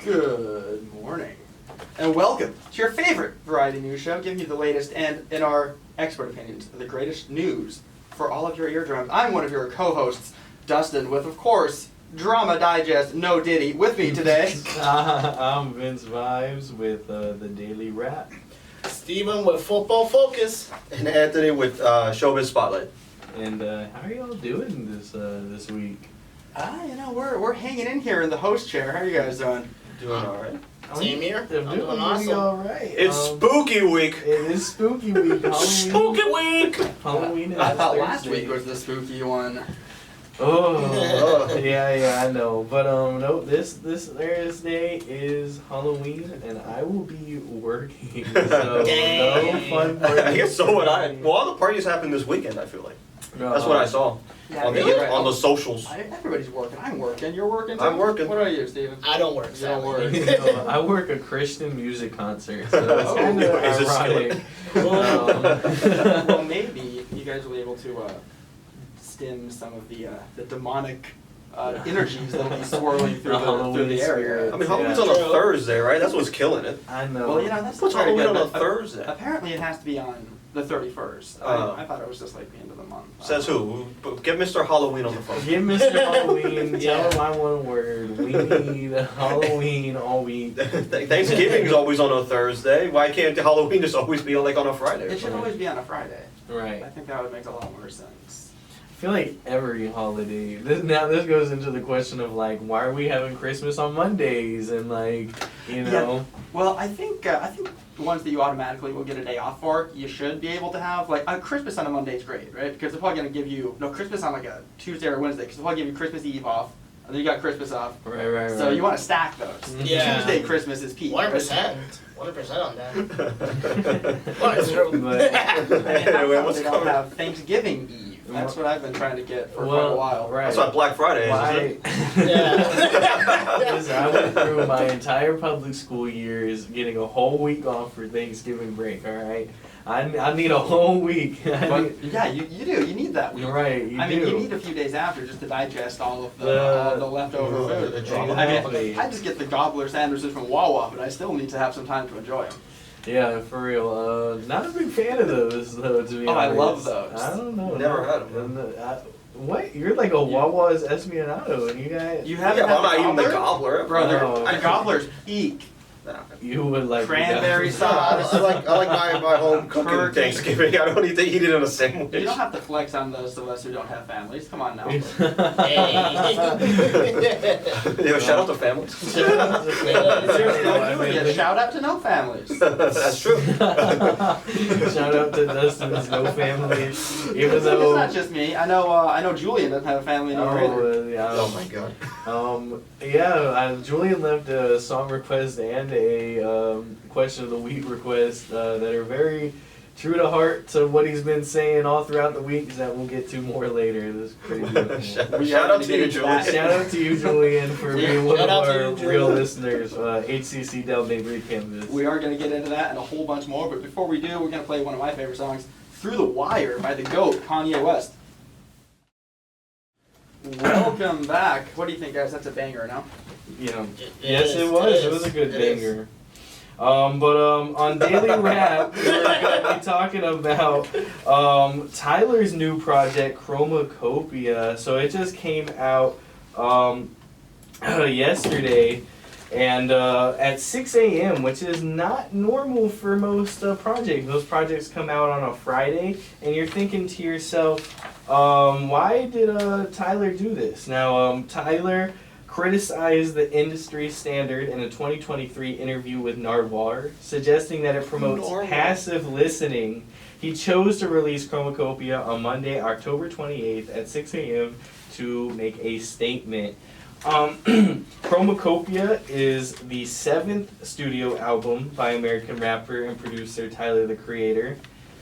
Good morning, and welcome to your favorite variety news show, giving you the latest and, in our expert opinions, the greatest news for all of your eardrums. I'm one of your co-hosts, Dustin, with, of course, Drama Digest, No Diddy, with me today. I'm Vince Vibes with the Daily Rap. Steven with Football Focus. And Anthony with Showbiz Spotlight. And how are y'all doing this week? We're hanging in here in the host chair. How are you guys doing? Doing alright. Same here. I'm doing awesome. Alright. It's spooky week. It is spooky week. Halloween. Spooky week. Halloween is I thought Thursday. last week was the spooky one. Oh, yeah, I know. But no, this Thursday is Halloween, and I will be working. So no fun parties. I guess so would I. Well, all the parties happen this weekend, I feel like. That's what I saw. Yeah, on the socials. Everybody's working. I'm working. You're working too? I'm working. What about you, Steven? I don't work. You don't work. No, I work a Christian music concert, so it's Oh, kind of is it ironic. Well, maybe you guys will be able to stem some of the demonic energies that will be swirling through the area. I mean, Halloween's on a Thursday, right? That's what's killing it. I know. Well, that's What's very Halloween good, on a but Thursday? Apparently, it has to be on the 31st. I thought it was just like the end of the month. Says who? Get Mr. Halloween on the phone. Get Mr. Halloween, Yeah. tell him I want a word. We need Halloween all week. Thanksgiving is always on a Thursday. Why can't Halloween just always be on a Friday? It should always be on a Friday. Right. I think that would make a lot more sense. I feel like every holiday. This goes into the question of like, why are we having Christmas on Mondays and like, you know. Yeah. Well, I think the ones that you automatically will get a day off for, you should be able to have. Like Christmas on a Monday is great, right? Because they're probably gonna give you Christmas on like a Tuesday or Wednesday, because they'll probably give you Christmas Eve off, and then you got Christmas off. Right. So you want to stack those. Yeah. Tuesday Christmas is peak. 100%. 100% on that. But, Anyway, what's they don't coming? have Thanksgiving Eve. That's what I've been trying to get for quite a while. Right. That's why Black Friday is, isn't it? Yeah. Listen, I went through my entire public school years getting a whole week off for Thanksgiving break, alright? I need a whole week. But, yeah, you do. You need that week. You're right, you do. You need a few days after just to digest all of the leftover food. Exactly. I just get the gobbler sandwiches from Wawa, but I still need to have some time to enjoy them. Yeah, for real. Not a big fan of those, though, to be honest. I love those. I don't know. Never had them. What? You're like a Wawa's Espionado, and you guys... You Yeah, haven't but I'm not had eating the gobbler. Brother, Oh. the gobbler's peak. You would like... Cranberry I sauce. like my home cooking Turkey. Thanksgiving. I don't need to eat it in a sandwich. You don't have to flex on those of us who don't have families. Come on now. Yo, shout out to families. Yeah, shout out to no families. That's true. Shout out to Dustin's no family. Even It's though... not just me. I know Julian doesn't have a family anymore either. Yeah. Oh my god. Julian left a song request and a question of the week request that are very true to heart to what he's been saying all throughout the week, that we'll get to more later. This is crazy. Shout out to you, Julian. Shout out to you, Julian, for being one of Shout out to our you, real Julian. listeners. HCC Del Negri Canvas. We are going to get into that and a whole bunch more, but before we do, we're going to play one of my favorite songs, Through the Wire by the GOAT, Kanye West. Welcome back. What do you think, guys? That's a banger, no? Yeah. It Yes, is, it was. it It was a is, good it is. banger. On Daily Rap, we're gonna be talking about Tyler's new project, Chromakopia. So it just came out yesterday, and at 6 a.m., which is not normal for most projects. Most projects come out on a Friday, and you're thinking to yourself, why did Tyler do this? Now, Tyler criticized the industry standard in a 2023 interview with Nardwuar, suggesting that it promotes passive listening. He chose to release Chromakopia on Monday, October 28th at 6 a.m. to make a statement. Chromakopia is the 7th studio album by American rapper and producer Tyler, the Creator,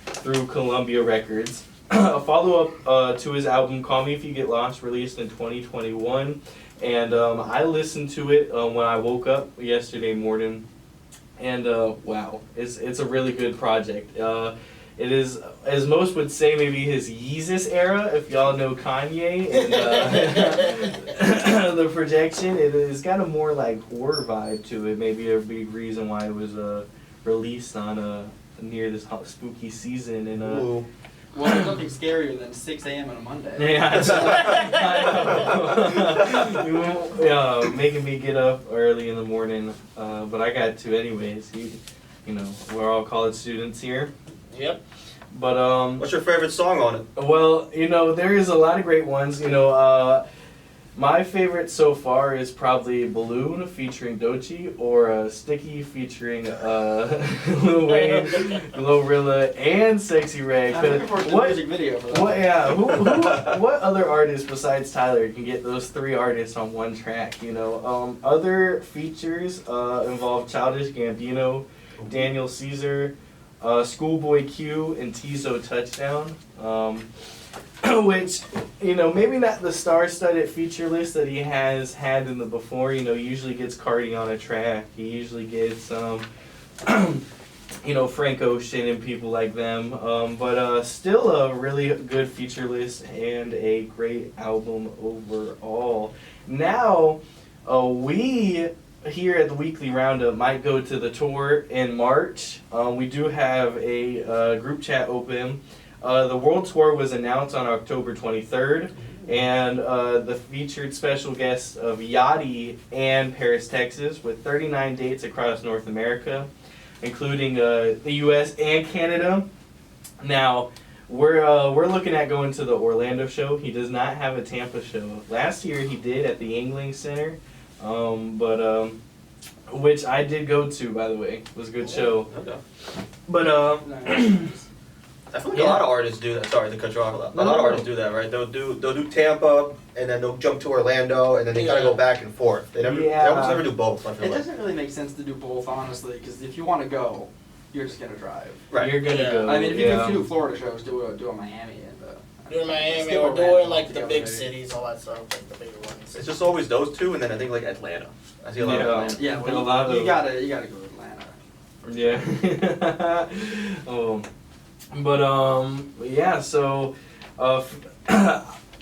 through Columbia Records. A follow-up to his album Call Me If You Get Lost, released in 2021. And I listened to it when I woke up yesterday morning, and wow, it's a really good project. It is, as most would say, maybe his Yeezus era, if y'all know Kanye and the projection. It has got a more like horror vibe to it. Maybe a big reason why it was released on near this spooky season. And Ooh. Well, there's nothing scarier than 6 a.m. on a Monday. yeah, making me get up early in the morning, but I got to anyways. You know, we're all college students here. Yep. But What's your favorite song on it? well, you know, there is a lot of great ones. You know, my favorite so far is probably Balloon featuring Doechii or Sticky featuring Lil Wayne, Glorilla, and Sexy Red. I'm looking forward to the music video for that. What? Yeah. What other artist besides Tyler can get those three artists on one track? You know, other features involve Childish Gambino, Daniel Caesar, Schoolboy Q, and Tizo Touchdown. Which, you know, maybe not the star-studded feature list that he has had in the before. You know, he usually gets Cardi on a track. He usually gets, you know, Frank Ocean and people like them. But still a really good feature list and a great album overall. Now, we here at the Weekly Roundup might go to the tour in March. We do have a group chat open. The world tour was announced on October 23rd, and the featured special guests of Yachty and Paris, Texas, with 39 dates across North America, including the U.S. and Canada. Now, we're looking at going to the Orlando show. He does not have a Tampa show. Last year he did at the Yuengling Center, which I did go to, by the way. It was a good show. Okay. But I feel like a lot of artists do that. Sorry to cut you off. A lot of artists do that, right? They'll do Tampa, and then they'll jump to Orlando, and then they kind of go back and forth. They almost never do both. I feel It like. doesn't really make sense to do both, honestly, because if you want to go, you're just gonna drive. Right. you're gonna Yeah. go. I mean, if you yeah. do Florida shows, do a Miami and Doing Miami Still or Orlando doing like the together, big maybe. cities, all that stuff, like the bigger ones. It's just always those two, and then I think like Atlanta. I see a lot of Yeah. Atlanta. yeah, A well, lot you of- gotta go to Atlanta. Yeah. But yeah. So,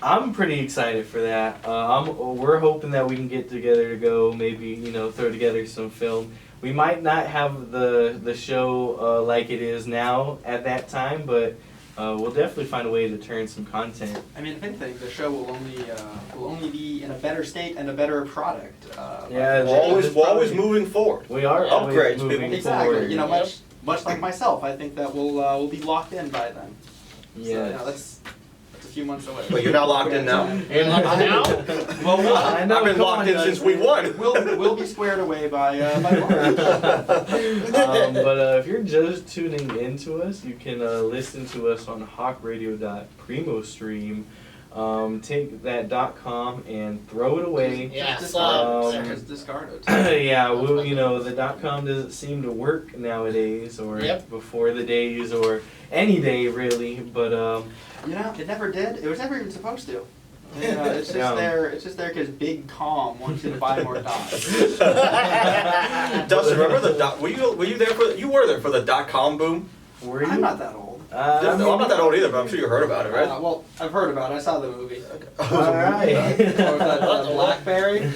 I'm pretty excited for that. We're hoping that we can get together to go. Maybe, you know, throw together some film. We might not have the show like it is now at that time, but we'll definitely find a way to turn some content. I mean, if anything, the show will only be in a better state and a better product. Yeah, We're always moving forward. We are Upgrades, always moving people. Exactly. forward. You know, Yep. much like myself, I think that we'll be locked in by then. So, you know, Yes. that's a few months away. But you're not locked in now. You're locked now? Well, I know, I've been come locked on, in guys. since we won. we'll be squared away by March. But if you're just tuning into us, you can listen to us on hawkradio.primostream. Take that .com and throw it away. Yeah, Just Um, discard it. Yeah, well, you know, the .com doesn't seem to work nowadays, or Yep. before the days, or any day really. But You know, it never did. It was never even supposed to. You know, it's just Yeah. there. It's just there because Big Com wants you to buy more dots. Dustin, remember the dot? Were you there for? You were there for the .com boom. were you? I'm not that old. I'm not that old either, but I'm sure you heard about it, right? Well, I've heard about it. I saw the movie. All right. What was that, Blackberry?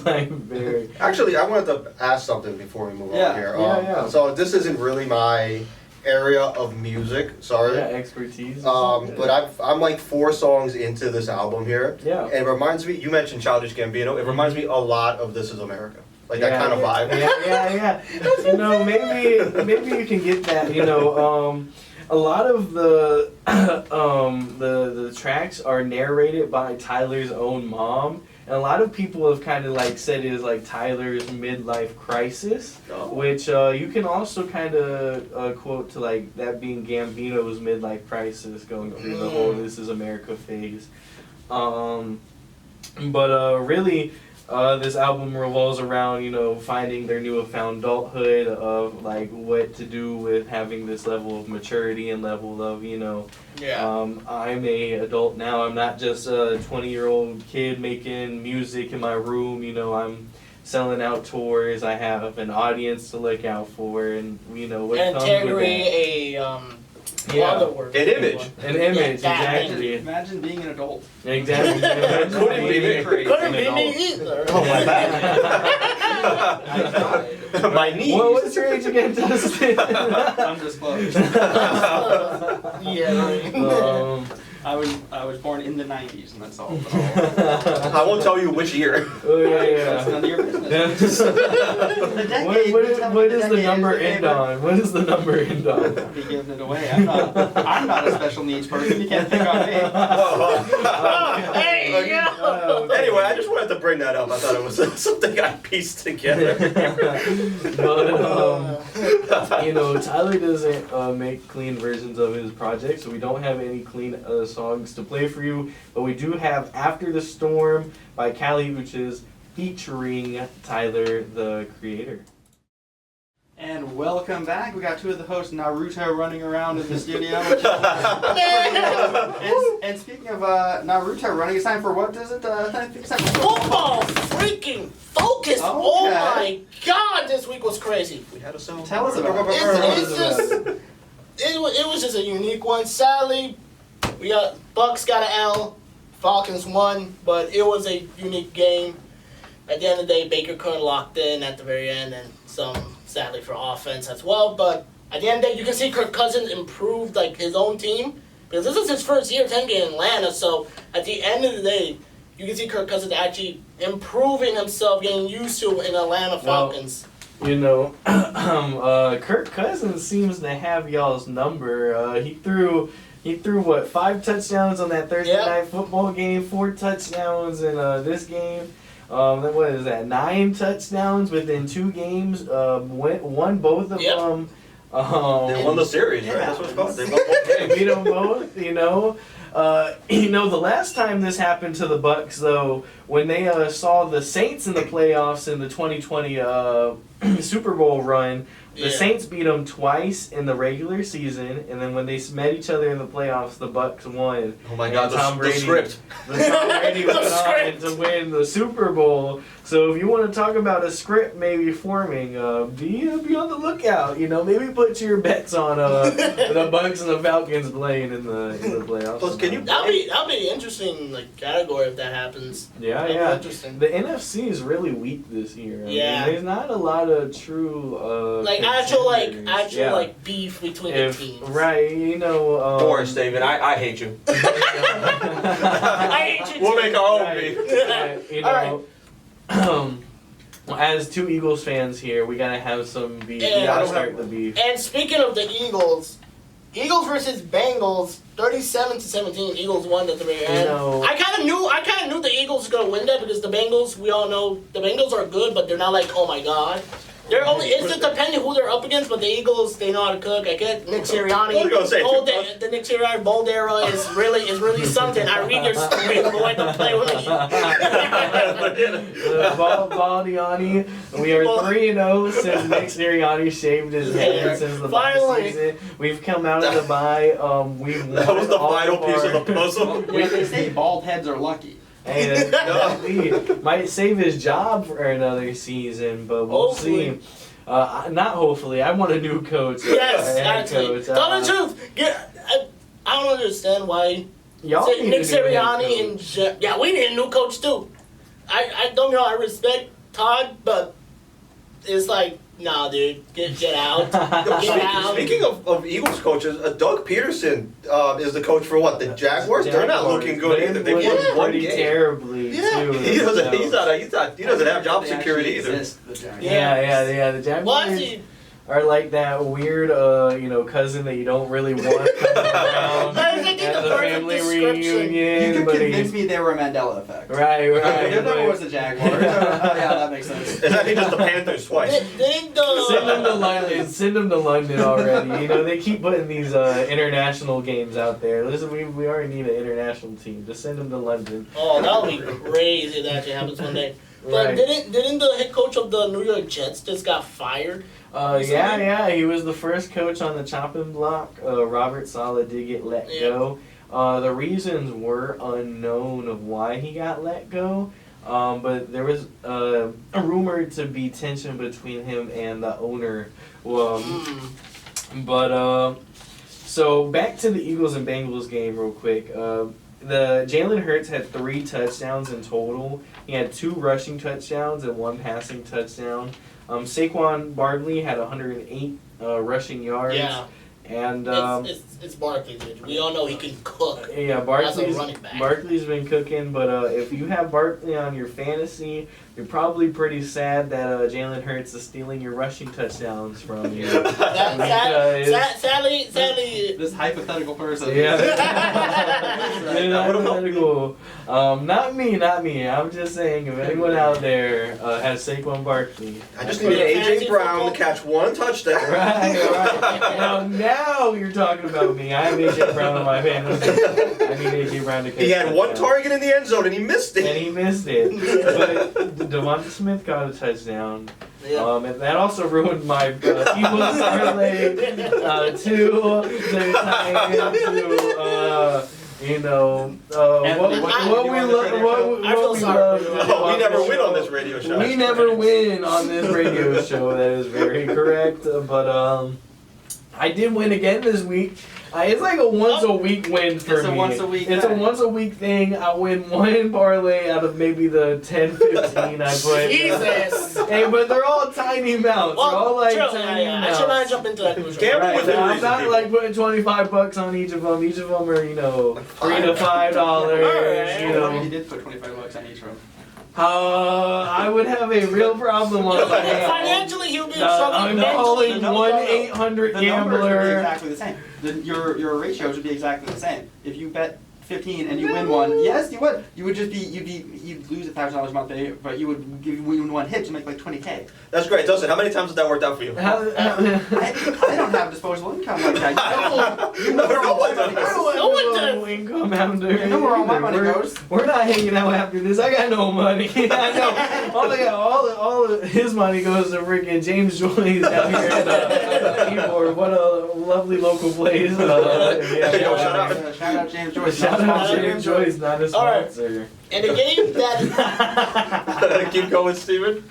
Blackberry. Actually, I wanted to ask something before we move Yeah, on here. yeah. So this isn't really my area of music. Sorry. Yeah, expertise. But I'm like 4 songs into this album here. Yeah. And it reminds me, you mentioned Childish Gambino, it reminds me a lot of This Is America. Like that kind of vibe. Yeah. You know, maybe you can get that. You know, a lot of the the tracks are narrated by Tyler's own mom, and a lot of people have kind of like said it is like Tyler's midlife crisis, Oh. which you can also kind of quote to like that being Gambino's midlife crisis, going through the whole "This Is America" phase. But really. This album revolves around, you know, finding their newfound adulthood of like what to do with having this level of maturity and level of, you know, Yeah. I'm a adult now. I'm not just a 20-year-old kid making music in my room. You know, I'm selling out tours. I have an audience to look out for, and you know what comes with Integrity, that. a Yeah. Other word. An image. An image, that exactly. Imagine being an adult. Exactly. Couldn't be me. Couldn't be me either. Oh, my I tried. My knees. What's your age again, Dustin? Undisclosed. Yeah, right. I was born in the 90s, and that's all. I won't tell you which year. Oh yeah, That's none of your business. yeah. The decade, What does the decade number is end on? What does the number end on? I'll be giving it away. I'm not a special needs person. You can't pick on me. Oh, hey, yo! Anyway, I just wanted to bring that up. I thought it was something I pieced together. But Tyler doesn't make clean versions of his project, so we don't have any clean songs to play for you. But we do have "After the Storm" by Kali Uchis featuring Tyler, the creator. And welcome back. We got two of the hosts, Naruto, running around in the studio. And speaking of Naruto running, it's time for what is it? I think it's time for Football freaking focus! Okay. Oh my god, this week was crazy. We had a song. Tell us about It was just a unique one. Sadly, Bucks got an L, Falcons won, but it was a unique game. At the end of the day, Baker Cohen locked in at the very end, and some sadly for offense as well. But at the end of the day, you can see Kirk Cousins improved like his own team because this is his first year attending in Atlanta. So at the end of the day, you can see Kirk Cousins actually improving himself, getting used to an Atlanta Falcons. Kirk Cousins seems to have y'all's number. He threw what, 5 touchdowns on that Thursday night football game, 4 touchdowns in this game. What is that? 9 touchdowns within 2 games. Won both of them. They won the series, right? That's what it's called. They won both games. Beat them both. The last time this happened to the Bucks, though, when they saw the Saints in the playoffs in the 2020 Super Bowl run, the Saints beat them twice in the regular season, and then when they met each other in the playoffs, the Bucks won. Oh my God, the script. Tom Brady went on to win the Super Bowl. So if you want to talk about a script maybe forming, be on the lookout. Maybe put your bets on the Bucks and the Falcons playing in the playoffs. Plus, can you? That'll be an interesting category if that happens. Yeah. Interesting. The NFC is really weak this year. Yeah. There's not a lot of true actual beef between the teams. Right, Don't worry, Steven. I hate you. I hate you We'll too. make our own beef. As 2 Eagles fans here, we gotta have some beef. Yeah, We gotta I don't start the beef. And speaking of the Eagles versus Bengals, 37-17. Eagles won at the very end. I kind of knew the Eagles were gonna win that because the Bengals, we all know the Bengals are good, but they're not like, oh my god. It's just depending who they're up against, but the Eagles, they know how to cook. I get Nick Sirianni. What are you gonna say? The Nick Sirianni bold era is really something. I read your story, boy, don't play with me. Baldiani, we are 3-0 since Nick Sirianni shaved his head since the bye season. We've come out of the bye. We've won. That was the final piece of the puzzle. Yeah, they say bald heads are lucky. And might save his job for another season, but we'll see. Not hopefully. I want a new coach. Yes, head coach. Tell the truth. I don't understand why Y'all need Nick a new head Sirianni coach. we need a new coach too. I don't know. I respect Todd, but it's like, nah, dude, get out. Get out. Speaking of Eagles coaches, Doug Peterson is the coach for what? The Jaguars? They're not looking good either. They won one pretty game. terribly too. He doesn't have job security either. Yeah. The Jaguars are like that weird, cousin that you don't really want coming around at the family reunion. You could convince me they were a Mandela effect. Right. There never was a Jaguar. Yeah, that makes sense. It's actually just the Panthers twice. Send them to London already. They keep putting these international games out there. Listen, we already need an international team. Just send them to London. Oh, that would be crazy if that actually happens one day. But Right. didn't the head coach of the New York Jets just got fired? He was the first coach on the chopping block. Robert Saleh did get let go. The reasons were unknown of why he got let go, but there was a rumored to be tension between him and the owner. So back to the Eagles and Bengals game real quick. The Jalen Hurts had 3 touchdowns in total. He had 2 rushing touchdowns and 1 passing touchdown. Saquon Barkley had 108 rushing yards. Yeah. And it's Barkley, dude. We all know he can cook. yeah, As a running back. Barkley's been cooking, but if you have Barkley on your fantasy, you're probably pretty sad that Jalen Hurts is stealing your rushing touchdowns from you. Sadly. This hypothetical person. Yeah. Hypothetical. Not me. I'm just saying, if anyone out there has Saquon Barkley. I just needed AJ Brown to catch 1 touchdown. Right. Now you're talking about me. I have AJ Brown on my fantasy. I need AJ Brown to catch. He had 1 target in the end zone and he missed it. But Devonta Smith got a touchdown. Yeah. And that also ruined my Eagles parlay to what we love. We never win on this radio show. We never win on this radio show. That is very correct. But I did win again this week. It's like a once a week win for me. It's a once a week. It's a once a week thing. I win 1 parlay out of maybe the 10, 15 I put. Jesus. Hey, but they're all tiny amounts. They're all like tiny amounts. I should not jump into that. Gamble within I'm reason, not people. like putting $25 on each of them. Each of them are, $3 to $5. You did put $25 on each room. I would have a real problem on my hands. Financially, he'll be I'm struggling. calling 1-800 The numbers would be gambler. exactly the same. Your ratios would be exactly the same. If you bet 15 and you win one, yes, you would. You would just you'd lose $1,000 a month, but you would win 1 hit to make like $20K. That's great. Dustin, how many times has that worked out for you? I don't have disposable income like that. You know where all my money goes. No one does. Income after. You know where all my money goes. We're not hanging out after this. I got no money. I know. All of his money goes to freaking James Joyce down here at Keyboard. What a lovely local place. Shout out James Joyce. Shout out James Joyce, not a sponsor. And the game that Keep going, Steven.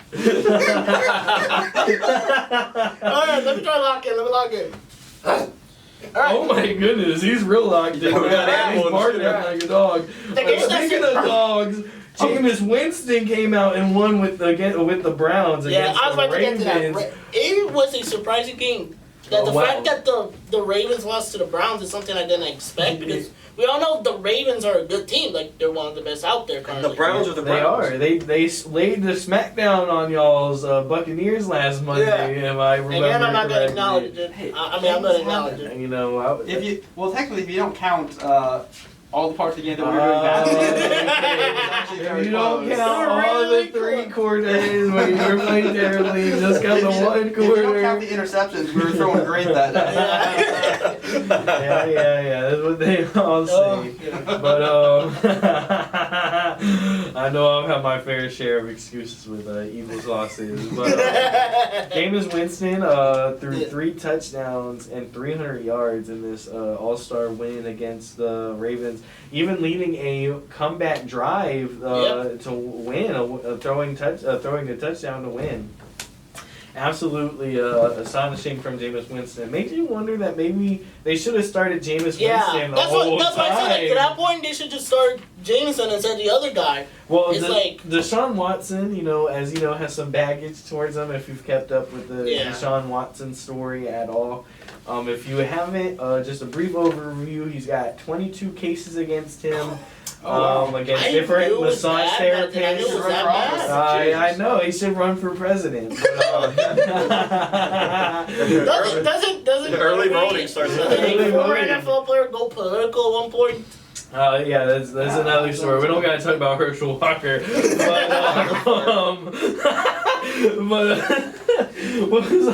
Alright, let me try lock in. Alright. Oh my goodness, he's real locked in. Yeah, we got He's animals. barking like a dog. Speaking of dogs, Jameis Winston came out and won with the Browns against I was about the to get to Ravens. that. It was a surprising game. That the fact that the Ravens lost to the Browns is something I didn't expect because we all know the Ravens are a good team. Like they're one of the best out there currently. The Browns are the They Browns. are. They laid the smackdown on y'all's Buccaneers last Monday, if I remember And I'm not gonna correctly. acknowledge it. I'm gonna acknowledge it. Technically, if you don't count all the parts of the game that we were doing last season, it's actually very You don't close. count all the 3 quarters when you were playing terribly. You just count the 1 If you don't count quarter. the interceptions, we were throwing great that day. Yeah. That's what they all say. But I know I've had my fair share of excuses with Eagles losses. But Jameis Winston threw 3 touchdowns and 300 yards in this All-Star win against the Ravens, even leading a comeback drive to win, throwing a touchdown to win. Absolutely astonishing from Jameis Winston. Makes you wonder that maybe they should have started Jameis Winston the whole that's why I said time. at that point they should just start Jameson instead of the other guy. Well, It's like- Deshaun Watson, as you know, has some baggage towards him. If you've kept up with the Deshaun Watson story at all, if you haven't, just a brief overview. He's got 22 cases against him. Against different massage therapists. I know he should run for president. Doesn't The early voting starts. a former NFL player go political at one point? Yeah, that's another story. We don't gotta talk about Herschel Walker. But what was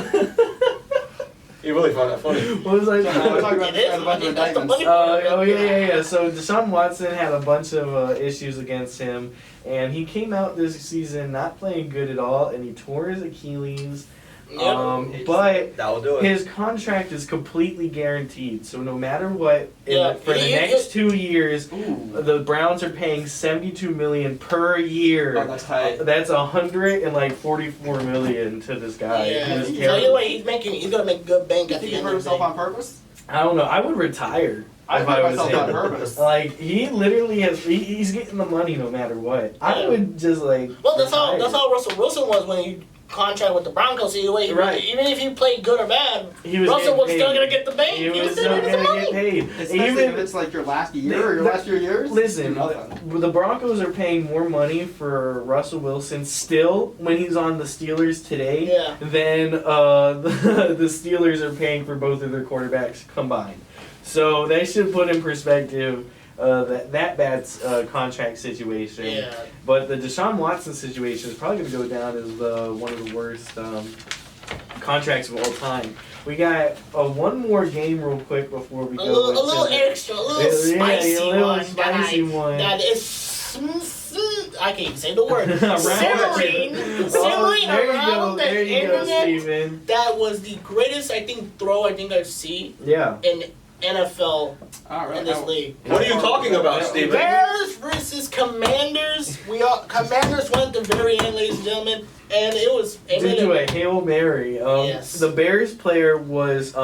You really found that funny. what was I We're talking about It is a bunch of funny. That's the indictments. funny yeah. So Deshaun Watson had a bunch of issues against him, and he came out this season not playing good at all, and he tore his Achilles. But That will do it. his contract is completely guaranteed, so no matter what, for the He- next 2 years, Ooh. the Browns are paying $72 million per year. Oh, that's tight. That's $144 million to this guy. Yeah. He is So either terrible. way, he's gonna make good bank You at think the he end hurt of the himself day. on purpose? I don't know. I would retire. I if put was myself him. on purpose. Like he literally he's getting the money no matter what. I would just like. Well, that's retire. how Russell Wilson was when he contract with the Broncos. Right. Even if he played good or bad, He was Russell was getting still paid. gonna get the pay. He was still gonna get paid. Especially if it's like your last year or your last few years. Listen, nothing. the Broncos are paying more money for Russell Wilson still when he's on the Steelers today than the Steelers are paying for both of their quarterbacks combined. So they should put in perspective that bad contract situation. Yeah. But the Deshaun Watson situation is probably going to go down as one of the worst contracts of all time. We got one more game real quick before we go. A little extra, a little spicy a little one. spicy one. That is, I can't even say the word. Simmering around the there you go, internet. Steven. That was the greatest, throw I've seen in NFL in this league. What are you talking about, Steven? Bears versus Commanders. Commanders went at the very end, ladies and gentlemen, and it was Due to a Hail Mary. Yes. The Bears player was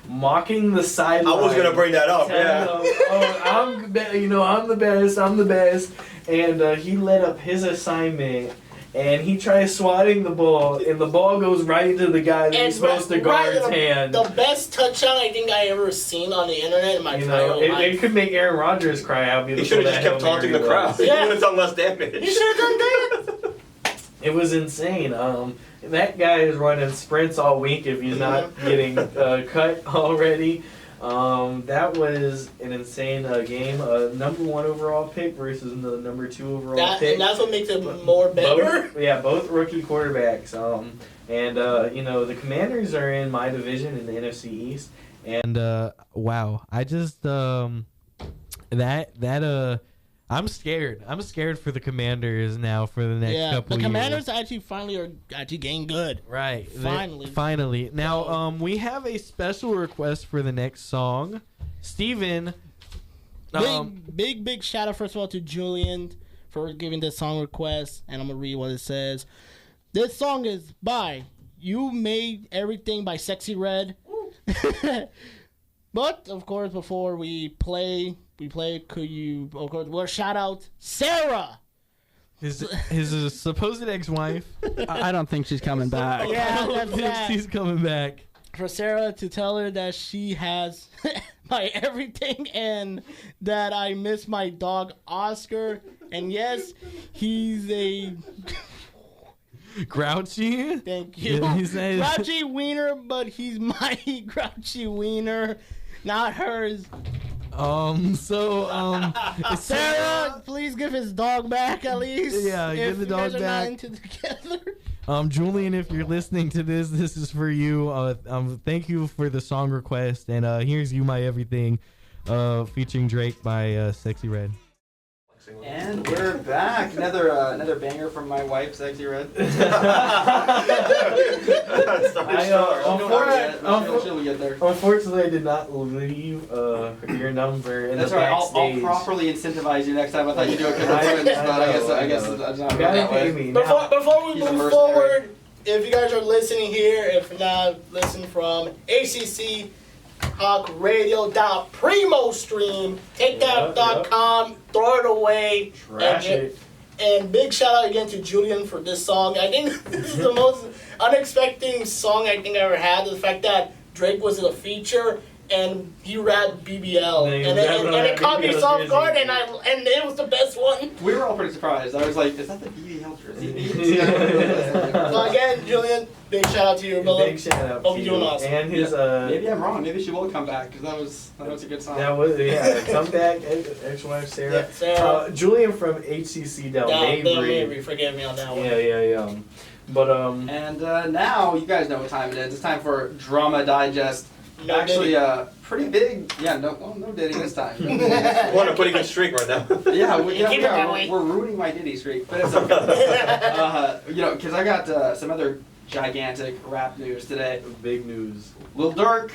mocking the sideline. I was gonna bring that up. telling them, I'm the best. And he let up his assignment. And he tries swatting the ball, and the ball goes right into the guy that he's supposed to guard's hand. The best touchdown I think I ever seen on the internet in my entire life. It could make Aaron Rodgers cry out. He should have just kept taunting the crowd. He would have done less damage. He should have done that. It was insane. That guy is running sprints all week if he's not getting cut already. That was an insane game. Number 1 overall pick versus the number 2 overall pick. And that's what makes it more better. Both rookie quarterbacks. The Commanders are in my division in the NFC East. And wow, I just I'm scared. I'm scared for the Commanders now for the next couple of years. The Commanders are getting good. Right. Finally. Now, we have a special request for the next song. Steven. Big shout out, first of all, to Julian for giving this song request. And I'm going to read what it says. This song is by You Made Everything by Sexy Red. But, of course, before we play, could you, of course, we'll shout out Sarah. His supposed ex-wife. I don't think she's coming back. Yeah, that's that. She's coming back. For Sarah to tell her that she has my everything and that I miss my dog Oscar. And yes, he's a... Grouchy? Thank you. Yeah, Grouchy wiener, but he's my grouchy wiener, not hers. Sarah, please give his dog back at least. Yeah, give the dog back. Together. Julian, if you're listening to this is for you. Thank you for the song request, and here's You My Everything, featuring Drake by Sexy Red. And we're back. Another banger from my wife, Sexy Red. Unfortunately, I did not leave your number in the backstage. I'll properly incentivize you next time. I thought you'd do it because I'm twins, but I guess it's not gotta pay me. Before we He's a move mercenary. forward, if you guys are listening here, if not, listen from ACC Talk Radio Primo stream. Take that.com, throw it away, Trash it. And big shout out again to Julian for this song. I think this is the most unexpected song I think I ever had. The fact that Drake was a feature and he rapped BBL, and it caught me off guard, and it was the best one. We were all pretty surprised. I was like, "Is that the BBL jersey?" So again, Julian, big shout out to you, brother. Big shout out Hope to you're you. doing awesome. And his maybe I'm wrong. Maybe she will come back because that was a good song. That was come back, ex-wife Sarah. Yeah, Sarah. Julian from HCC Del Mabry. Forgive me on that one. Yeah. But And now you guys know what time it is. It's time for Drama Digest. No Actually, Diddy. pretty big. Yeah, no Diddy this time. We're on a pretty good streak right now. We're ruining my Diddy streak, but it's okay. Because I got some other gigantic rap news today. big news. Lil Durk,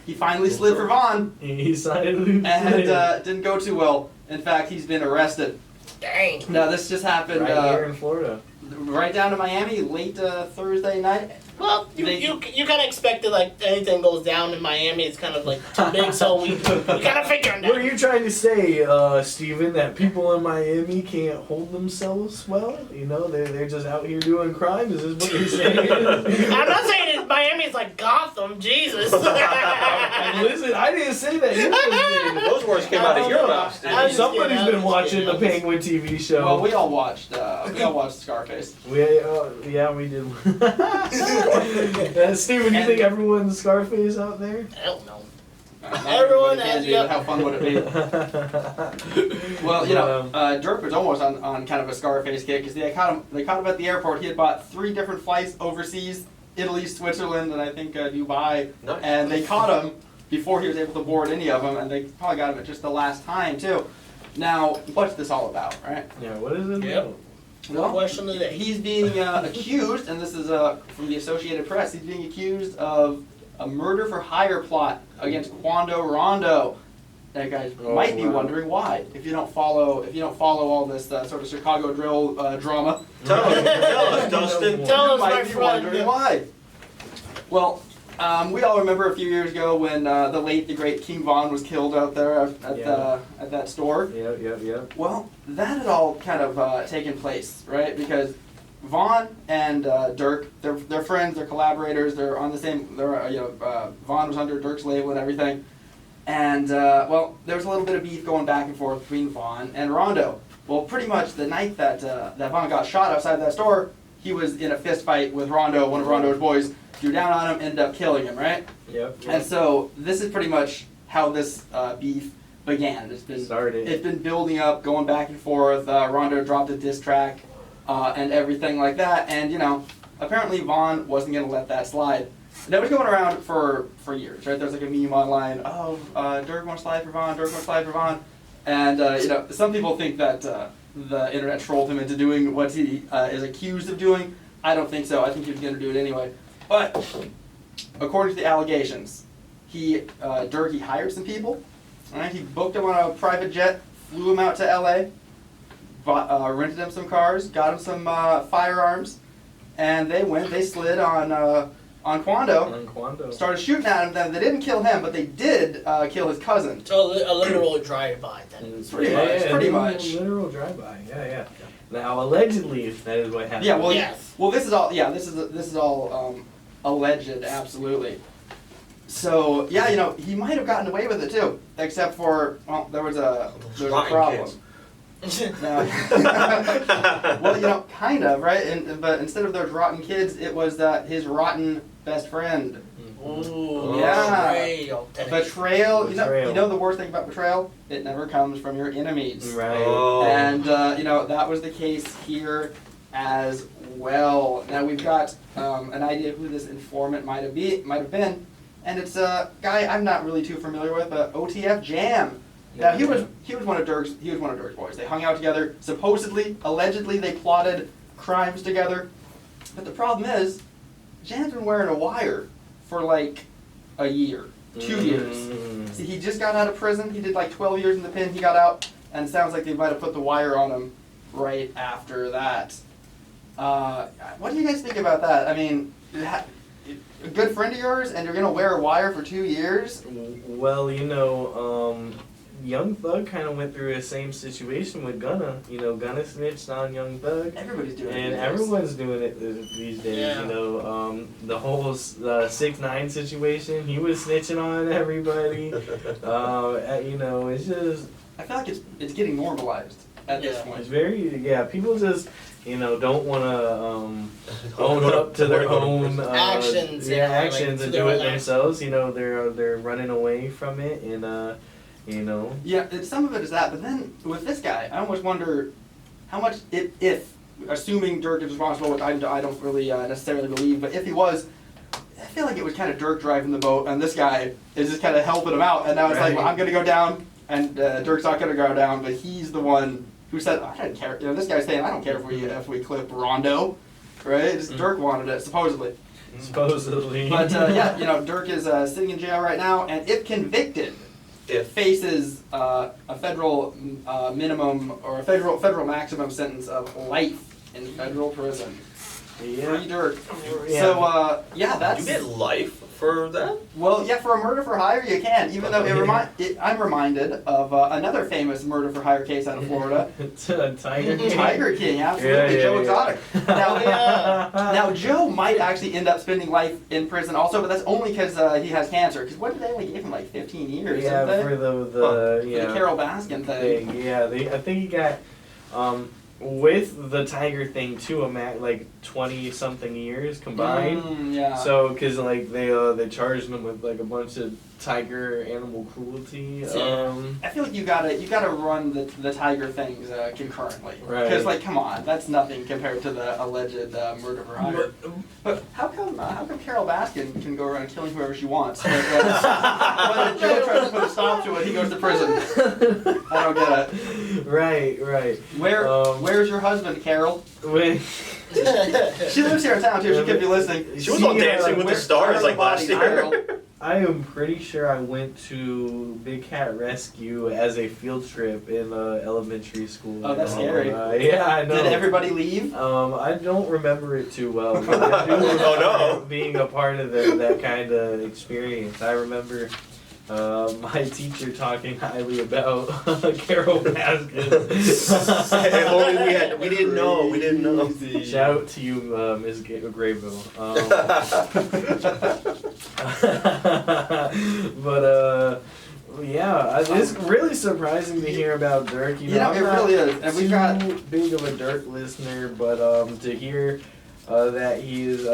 he finally slid for Vaughn, He signed and didn't go too well. In fact, he's been arrested. Dang. Now this just happened right here in Florida. right down to Miami late Thursday night. Well, you kind of expected like anything goes down in Miami, it's kind of like too big, so we kind of figured What are that. you trying to say, Steven, that people in Miami can't hold themselves well? You know, they're just out here doing crime? Is this what you're saying? I'm not saying that Miami is like Gotham, Jesus. Listen, I didn't say that. You just did. Those words came out of your mouth, I Steve. Somebody's been watching the Penguin TV show. Well, we all watched Scarface. Yeah, we did. Steven, you think everyone's Scarface out there? I don't know. Everyone has- yep. How fun would it be? Well, Durk was almost on kind of a Scarface kick because they caught him at the airport. He had bought 3 different flights overseas, Italy, Switzerland, and I think Dubai. Nice. And they caught him before he was able to board any of them, and they probably got him at just the last time too. Now, what's this all about, right? Yeah, what is it? Yep. No question of the day. He's being accused, and this is from the Associated Press. He's being accused of a murder for hire plot against Quando Rondo. That guys might be wondering why. If you don't follow all this sort of Chicago drill drama, Tell us, Dustin. Tell us, you my might be friend. wondering why. Well, we all remember a few years ago when the late, the great King Von was killed out there at that store. Yep. Well, that had all kind of taken place, right? Because Vaughn and Durk, they're friends, they're collaborators, they're on the same. Vaughn was under Durk's label and everything, and well, there was a little bit of beef going back and forth between Vaughn and Rondo. Well, pretty much the night that Vaughn got shot outside that store, he was in a fist fight with Rondo, one of Rondo's boys, drew down on him, ended up killing him, right? Yep. And so this is pretty much how this beef began. It's been building up, going back and forth. Rondo dropped a diss track and everything like that. And apparently Vaughn wasn't going to let that slide. And that was going around for years, right? There's like a meme online. Oh, Durk won't slide for Vaughn. Durk won't slide for Vaughn. And some people think that the internet trolled him into doing what he is accused of doing. I don't think so. I think he was going to do it anyway. But according to the allegations, Durk hired some people. Right? He booked them on a private jet, flew them out to LA, rented them some cars, got them some firearms, and they slid on Quando. Started shooting at him. Then they didn't kill him, but they did kill his cousin. So a literal drive-by then. Pretty much. Literal drive-by. Yeah. Now, allegedly, that is what happened. Yeah. Well, Yes. well, this is all. Yeah, this is all alleged. Absolutely. So yeah, he might have gotten away with it too, except for there was a problem. Well, kind of, right? But instead of those rotten kids, it was his rotten best friend. Ooh, yeah. Betrayal. You Betrayal. know the worst thing about betrayal? It never comes from your enemies. Right. Oh. And that was the case here as well. Now we've got an idea who this informant might have been, and it's a guy I'm not really too familiar with, but OTF Jam. Now he was one of Durk's boys. They hung out together. Supposedly, allegedly, they plotted crimes together. But the problem is, Jam's been wearing a wire for like a year, 2 years. See, he just got out of prison. He did like 12 years in the pen. He got out, and it sounds like they might have put the wire on him right after that. What do you guys think about that? I mean, a good friend of yours, and you're gonna wear a wire for 2 years? Well, Young Thug kind of went through the same situation with Gunna. Gunna snitched on Young Thug. Everybody's doing it. And everyone's doing it these days. Yeah. The whole 6ix9ine situation, he was snitching on everybody. It's just... I feel like it's getting normalized at this point. It's very, people just, don't want to own up to their own actions. Actions and do it themselves. They're running away from it, and Yeah, some of it is that, but then with this guy, I almost wonder how much, if assuming Durk is responsible, which I don't really necessarily believe, but if he was, I feel like it was kind of Durk driving the boat, and this guy is just kind of helping him out, and now it's like, well, I'm going to go down, and Durk's not going to go down, but he's the one who said, I didn't care. This guy's saying, I don't care if we clip Rondo, right? Just Durk wanted it, supposedly. Supposedly. But Durk is sitting in jail right now, and if convicted, faces a federal minimum or a federal maximum sentence of life in federal prison. Yeah. Free Durk. Yeah. So, yeah, that's... You get life for that? Well, yeah, for a murder for hire, you can. Even though I'm reminded of another famous murder for hire case out of Florida. Tiger King. Tiger King, absolutely. Yeah, Joe yeah. Exotic. Now, Joe might actually end up spending life in prison also, but that's only because he has cancer. Because what did they only give him, like 15 years? Yeah, didn't they? for the For yeah. the Carol Baskin thing. Yeah, I think he got with the tiger thing too, like 20-something years combined. Yeah. So, cause like they charged him with like a bunch of tiger animal cruelty. I feel like you gotta run the tiger things concurrently. Right. Because like, come on, that's nothing compared to the alleged murder for hire. But how come Carol Baskin can go around killing whoever she wants? But, when Joe tries to put a stop to it, he goes to prison. I don't get it. Right. Where's your husband, Carol? When She lives here in town too. She could be listening. She was on Dancing with the Stars like last year. I am pretty sure I went to Big Cat Rescue as a field trip in elementary school. Oh, that's scary. Yeah, I know. Did everybody leave? I don't remember it too well. But I do remember Oh, no. being a part of that kind of experience. I remember my teacher talking highly about Carol Baskin. If only we didn't know. We didn't know. Shout out to you, Ms. Grayville. But yeah, it's really surprising to hear about Durk. You know, it I'm not really is. And we've got too big of a Durk listener, but to hear that he is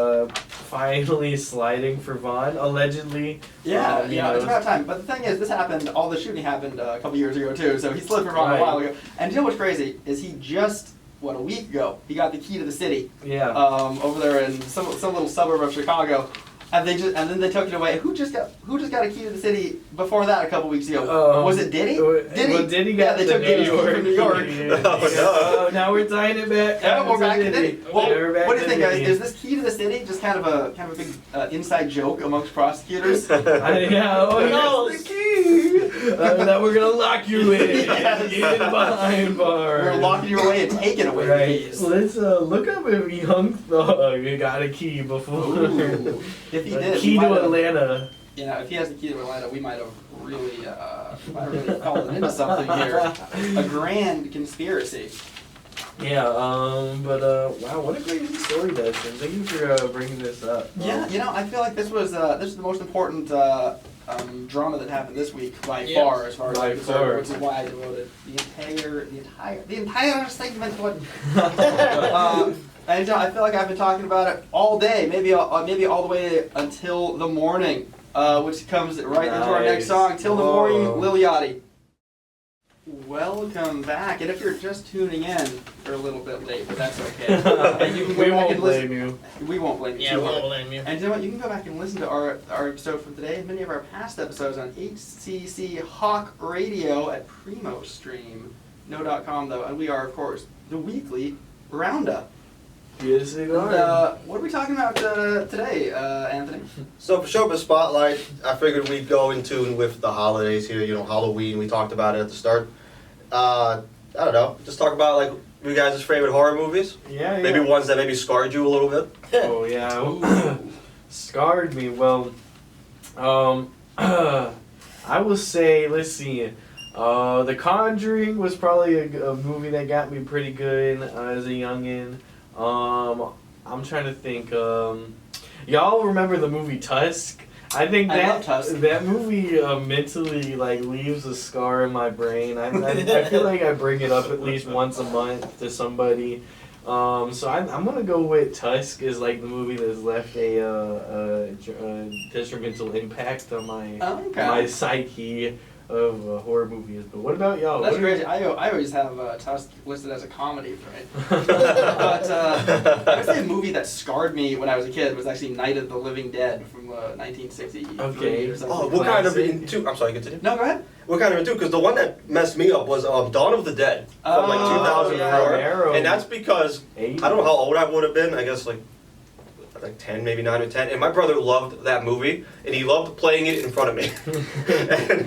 finally sliding for Vaughn, allegedly. It's about time. But the thing is, all the shooting happened a couple years ago too, so he slid for Vaughn a while ago. And you know what's crazy is he just, a week ago, he got the key to the city. Yeah. Over there in some little suburb of Chicago. And then they took it away. Who just got a key to the city before that a couple weeks ago? Was it Diddy? Diddy? Well, Diddy got they took Diddy's key from New York. Oh, now we're tying it back. Yeah, we're back to Diddy. Well, Yeah, what do you think, guys? Is this key to the city just kind of a big inside joke amongst prosecutors? That's the key that we're gonna lock you in. Yes. In behind bars. We're locking you away and taking away the Right. keys. Let's look up if Young Thug got a key before. Ooh. If he did, Key to Atlanta. If he has the key to Atlanta, we might have really fallen into something here. A grand conspiracy. Yeah, wow, what a great story, Dustin. Thank you for bringing this up. Yeah, I feel like this was the most important drama that happened this week by far, as far as I'm concerned, which is why I devoted the entire segment to it. And I feel like I've been talking about it all day, maybe all the way until the morning, which comes right into our next song, Till the Morning, Lil Yachty. Welcome back, and if you're just tuning in, you're a little bit late, but that's okay. And you can go We back won't and listen. blame you. We won't blame you. Yeah, we won't blame you. And you know what? You can go back and listen to our episode from today and many of our past episodes on HCC Hawk Radio at PrimoStream.com, though, and we are, of course, the Weekly Roundup. Yes, we And, are. what are we talking about today, Anthony? So for Showbiz Spotlight, I figured we'd go in tune with the holidays here. Halloween. We talked about it at the start. I don't know. Just talk about like you guys' favorite horror movies. Yeah. Maybe ones that maybe scarred you a little bit. Oh yeah, scarred me. Well, I will say, let's see. The Conjuring was probably a movie that got me pretty good as a youngin'. I'm trying to think. Y'all remember the movie Tusk? I think I love Tusk. that movie mentally leaves a scar in my brain. I feel like I bring it up at least once a month to somebody. So I'm gonna go with Tusk as like the movie that's left a detrimental impact on my psyche of horror movies. But what about y'all? That's crazy. I always have Tusk listed as a comedy, right? But I would say a movie that scarred me when I was a kid was actually Night of the Living Dead from 1963 or something. Oh, what kind of into? I'm sorry, continue. No, go ahead. What kind of into? Because the one that messed me up was Dawn of the Dead from like 2004, yeah. and that's because I don't know how old I would have been. I guess like like 10, maybe 9 or 10, and my brother loved that movie, and he loved playing it in front of me. And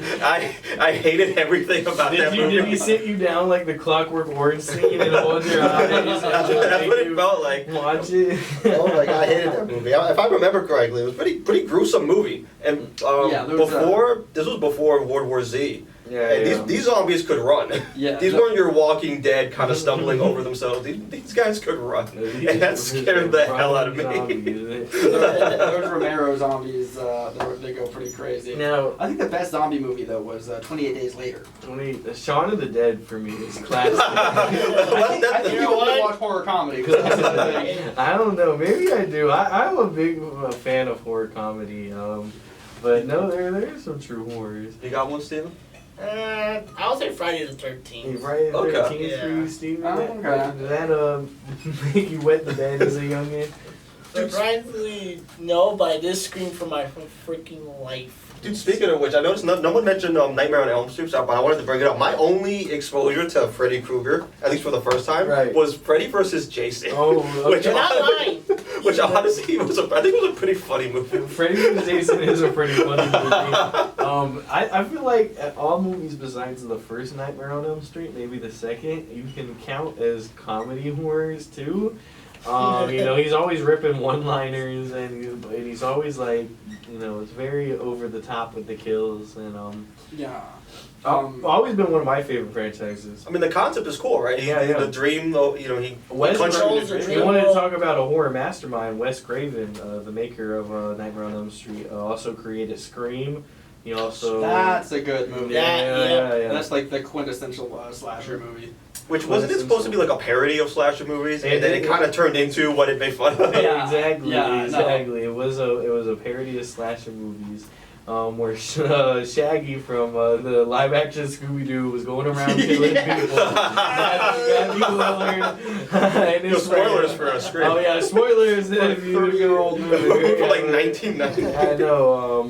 I hated everything about that movie. Did he sit you down like the Clockwork Orange scene and hold your eyes and just That's what it felt like. watch it? Oh my god, I hated that movie. If I remember correctly, it was pretty gruesome movie. And this was before World War Z. Yeah, And these zombies could run. Yeah, These weren't your Walking Dead kind of stumbling over themselves. These guys could run. And that scared the hell out of me. Those Romero zombies, they go pretty crazy. Now, I think the best zombie movie though was 28 Days Later. Shaun of the Dead for me is classic. I think you only watch horror comedy. 'Cause that's the thing. I don't know. Maybe I do. I'm a big fan of horror comedy. But no, there are some true horrors. You got one, Steven? I would say Friday the 13th. Friday the Okay. 13th for you, Yeah. Steven? Okay. Did that make you wet the bed as a youngin'? Surprisingly, no, but I did scream for my freaking life. Dude, speaking of which, I noticed no one mentioned Nightmare on Elm Street, but I wanted to bring it up. My only exposure to Freddy Krueger, at least for the first time, was Freddy versus Jason. Oh, okay. You're not lying. Which honestly, I think it was a pretty funny movie. Freddy vs. Jason is a pretty funny movie. I feel like all movies besides the first Nightmare on Elm Street, maybe the second, you can count as comedy horrors too. He's always ripping one-liners and he's always like, it's very over the top with the kills and always been one of my favorite franchises. I mean, the concept is cool, right? The dream, though, he Wes controls the Craven. dream. You wanted to talk about a horror mastermind. Wes Craven, the maker of Nightmare on Elm Street, also created Scream. He also That's a good movie. Yeah. That's like the quintessential slasher movie. Which wasn't it supposed to be like a parody of slasher movies, and then it kind of turned into what it made fun of. Yeah. Exactly. Yeah, Exactly. It was a parody of slasher movies. Where Shaggy from the live action Scooby Doo was going around killing people. Matthew Lillard. Spoilers for Scream. Oh yeah, spoilers if you 30-year-old movie. For like 1990. I know.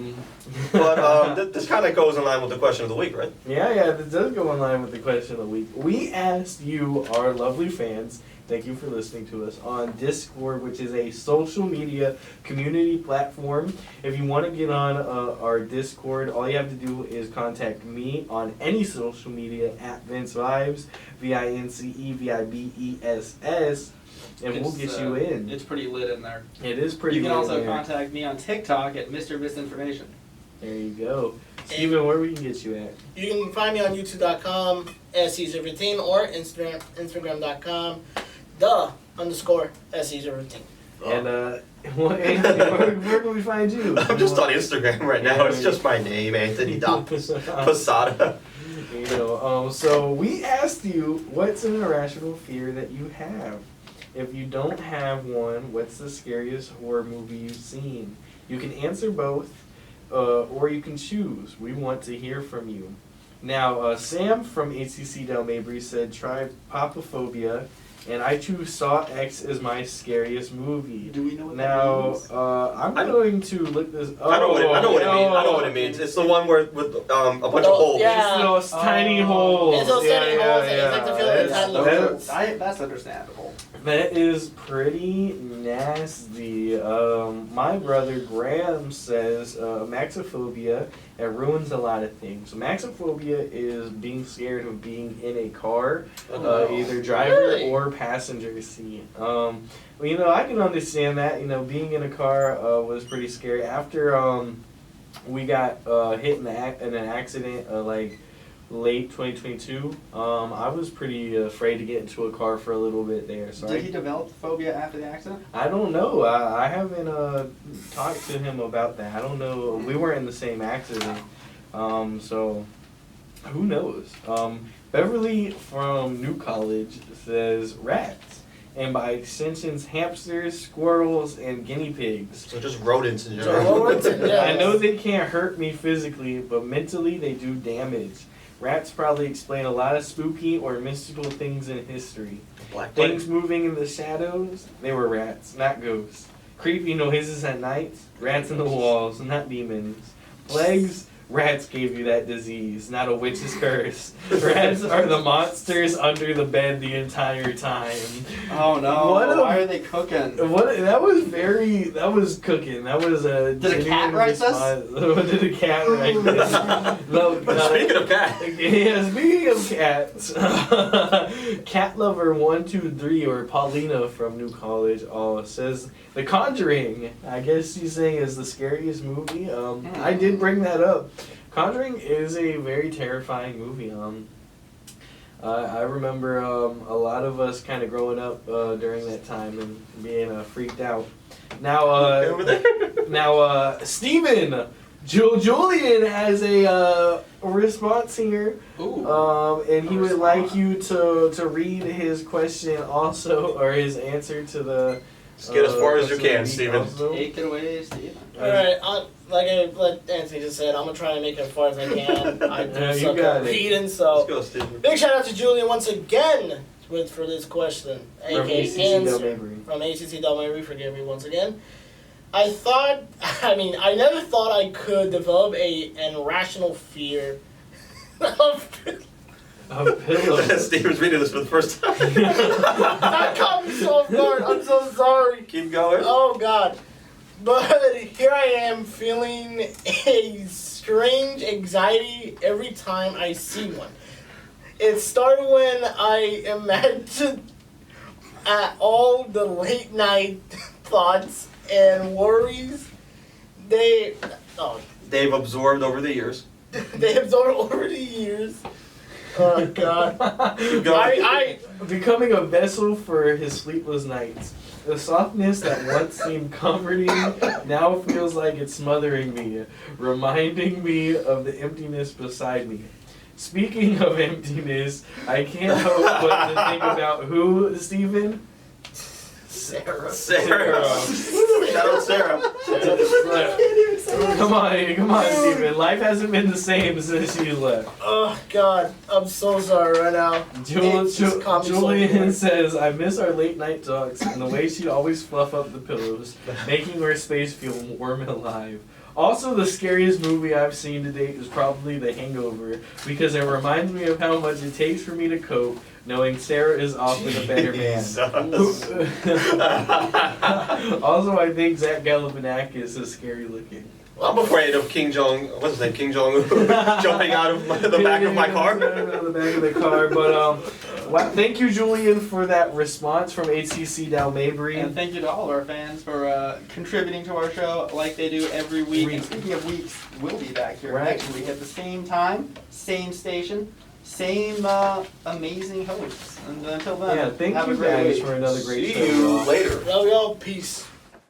But this kind of goes in line with the question of the week, right? Yeah, this does go in line with the question of the week. We asked you, our lovely fans, thank you for listening to us, on Discord, which is a social media community platform. If you want to get on our Discord, all you have to do is contact me on any social media at Vince Vibes, VinceVibess, and we'll get you in. It's pretty lit in there. It is pretty You can lit also in there. contact me on TikTok at Mr. Misinformation. There you go. Steven, where we can get you at? You can find me on youtube.com, SE015, or Instagram.com, _SE015. And where can we find you? I'm just on Instagram right now. It's just my name, Anthony Posada. So we asked you, what's an irrational fear that you have? If you don't have one, what's the scariest horror movie you've seen? You can answer both, or you can choose. We want to hear from you. Now, Sam from HCC Del Mabry said, try Phobia, and I choose Saw X as my scariest movie. Do we know what Now, that means? I'm going to look this up. I know what it means. It's the one where with a bunch of holes. Yeah. It's those tiny holes. It's those tiny holes, and it's like the feeling of tiny holes. That's understandable. That is pretty nasty. My brother Graham says maxophobia, it ruins a lot of things. Maxophobia is being scared of being in a car, either driver or passenger seat. I can understand that. Being in a car was pretty scary. After we got hit in an accident, like late 2022, I was pretty afraid to get into a car for a little bit there. So Did he develop the phobia after the accident? I don't know. I haven't talked to him about that. I don't know. We weren't in the same accident, so who knows? Beverly from New College says rats, and by extensions, hamsters, squirrels, and guinea pigs. So just rodents in general. I know they can't hurt me physically, but mentally they do damage. Rats probably explain a lot of spooky or mystical things in history. Things moving in the shadows, they were rats, not ghosts. Creepy noises at night, rats in the walls, not demons. Plagues, Rats gave you that disease, not a witch's curse. Rats are the monsters under the bed the entire time. Oh no! Why are they cooking? That was cooking. That was a. Did a cat write this? Did a cat write this? No, Speaking of cats. Yeah, speaking of cats, Cat Lover 123 or Paulina from New College says The Conjuring. I guess she's saying is the scariest movie. I did bring that up. Conjuring is a very terrifying movie. I remember a lot of us kind of growing up during that time and being freaked out. Now, Steven, Julian has a response here. Ooh. And he would like you to read his question also, or his answer to the. Just get as far as you can, Steven. Take it away, Steven. Alright, like Anthony just said, I'm gonna try to make it as far as I can. I suck at reading, so. Let's go, Steven. Big shout out to Julian once again for this question. From ACC answer. From ACC Del Mabry, forgive me once again. I never thought I could develop an irrational fear of pillows. Steven's reading this for the first time. That caught me so off guard. I'm so sorry. Keep going. Oh, God. But here I am feeling a strange anxiety every time I see one. It started when I imagined at all the late night thoughts and worries they've absorbed over the years. They absorbed over the years. Oh, God. I Becoming a vessel for his sleepless nights. The softness that once seemed comforting now feels like it's smothering me, reminding me of the emptiness beside me. Speaking of emptiness, I can't help but to think about who, Stephen? Sarah. Shout out Sarah. Come on, Stephen. Life hasn't been the same since you left. Oh, God. I'm so sorry right now. Julian says, I miss our late night talks and the way she'd always fluff up the pillows, making our space feel warm and alive. Also, the scariest movie I've seen to date is probably The Hangover, because it reminds me of how much it takes for me to cope, knowing Sarah is often a better man. Also, I think Zach Galifianakis is scary looking. I'm afraid of King Jong. What's his name? King Jong jumping out of the back of my car. The back of the car. But thank you, Julian, for that response from HCC Dal Mabry. And thank you to all of our fans for contributing to our show like they do every week. And speaking of weeks, we'll be back here next week at the same time, same station, same amazing hosts. And until then, thank have you a great guys week. for another great show. See you later. Love y'all. Peace.